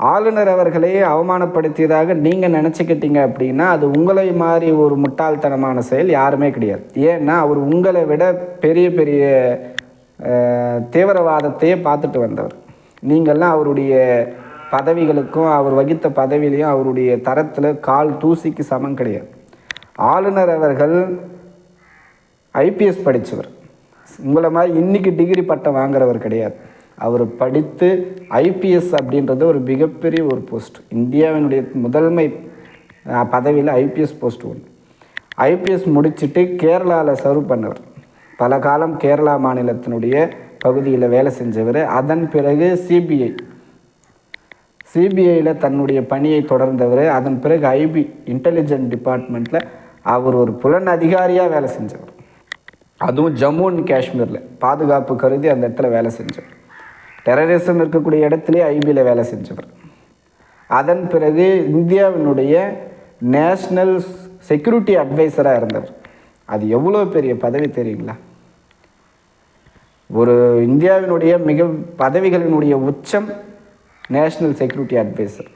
ஆளுநர் அவர்களே அவமானப்படுத்தியதாக நீங்கள் நினச்சிக்கிட்டீங்க அப்படின்னா அது உங்களை மாதிரி ஒரு முட்டாள்தனமான செயல் யாருமே கிடையாது. ஏன்னா அவர் உங்களை விட பெரிய பெரிய தீவிரவாதத்தையே பார்த்துட்டு வந்தவர். நீங்கள்லாம் அவருடைய பதவிகளுக்கும் அவர் வகித்த பதவியிலையும் அவருடைய தரத்தில் கால் தூசிக்கு சமம் கிடையாது. ஆளுநர் அவர்கள் ஐபிஎஸ் படித்தவர், உங்களை மாதிரி இன்றைக்கி டிகிரி பட்டம் வாங்குறவர் கிடையாது. அவர் படித்து ஐபிஎஸ் அப்படின்றது ஒரு மிகப்பெரிய ஒரு போஸ்ட். இந்தியாவினுடைய முதன்மை பதவியில் ஐபிஎஸ் போஸ்ட் ஒன்று. ஐபிஎஸ் முடிச்சுட்டு கேரளாவில் சர்வ் பண்ணவர், பல காலம் கேரளா மாநிலத்தினுடைய பகுதியில் வேலை செஞ்சவர். அதன் பிறகு சிபிஐயில் தன்னுடைய பணியை தொடர்ந்தவர். அதன் பிறகு ஐபி இன்டெலிஜென்ட் டிபார்ட்மெண்ட்டில் அவர் ஒரு புலன் அதிகாரியாக வேலை செஞ்சவர். அதுவும் ஜம்மு அண்ட் காஷ்மீரில் பாதுகாப்பு கருதி அந்த இடத்துல வேலை செஞ்சவர். டெரரிசம் இருக்கக்கூடிய இடத்துலேயே ஐபியில் வேலை செஞ்சவர். அதன் பிறகு இந்தியாவினுடைய நேஷ்னல் செக்யூரிட்டி அட்வைசராக இருந்தவர். அது எவ்வளோ பெரிய பதவி தெரியுங்களா? ஒரு இந்தியாவினுடைய மிக பதவிகளினுடைய உச்சம் நேஷ்னல் செக்யூரிட்டி அட்வைசர்.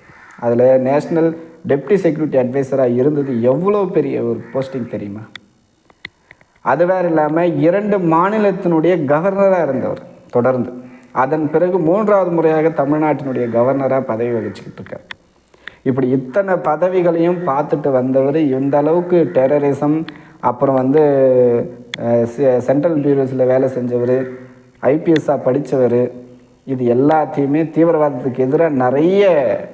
அதில் நேஷ்னல் டெப்டி செக்யூரிட்டி அட்வைசராக இருந்தது எவ்வளோ பெரிய ஒரு போஸ்டிங் தெரியுமா? அது வேறு இல்லாமல் 2 மாநிலத்தினுடைய கவர்னராக இருந்தவர் தொடர்ந்து. அதன் பிறகு 3வது முறையாக தமிழ்நாட்டினுடைய கவர்னராக பதவி வகிச்சுக்கிட்டு இருக்கார். இப்படி இத்தனை பதவிகளையும் பார்த்துட்டு வந்தவர். இந்த அளவுக்கு டெரரிசம், அப்புறம் சென்ட்ரல் பியூரோஸில் வேலை செஞ்சவர், ஐபிஎஸ்ஸாக படித்தவர், இது எல்லாத்தையுமே தீவிரவாதத்துக்கு எதிராக நிறைய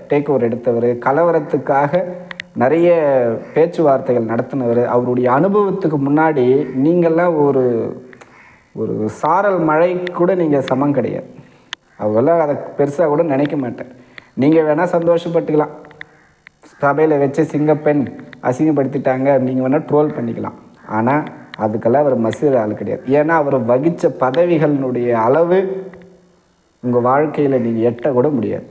டேக் ஓவர் எடுத்தவர், கலவரத்துக்காக நிறைய பேச்சுவார்த்தைகள் நடத்தினவர். அவருடைய அனுபவத்துக்கு முன்னாடி நீங்கள்லாம் ஒரு ஒரு சாரல் மழை கூட நீங்கள் சமம் கிடையாது. அவெல்லாம் அதை பெருசாக கூட நினைக்க மாட்டேன். நீங்கள் வேணால் சந்தோஷப்பட்டுக்கலாம், சபையில் வச்சு சிங்கப்பெண் அசிங்கப்படுத்திட்டாங்க, நீங்கள் வேணால் ட்ரோல் பண்ணிக்கலாம். ஆனால் அதுக்கெல்லாம் அவர் மசூர் ஆள் கிடையாது. ஏன்னா அவர் வகித்த பதவிகளினுடைய அளவு உங்கள் வாழ்க்கையில் நீங்கள் எட்ட கூட முடியாது.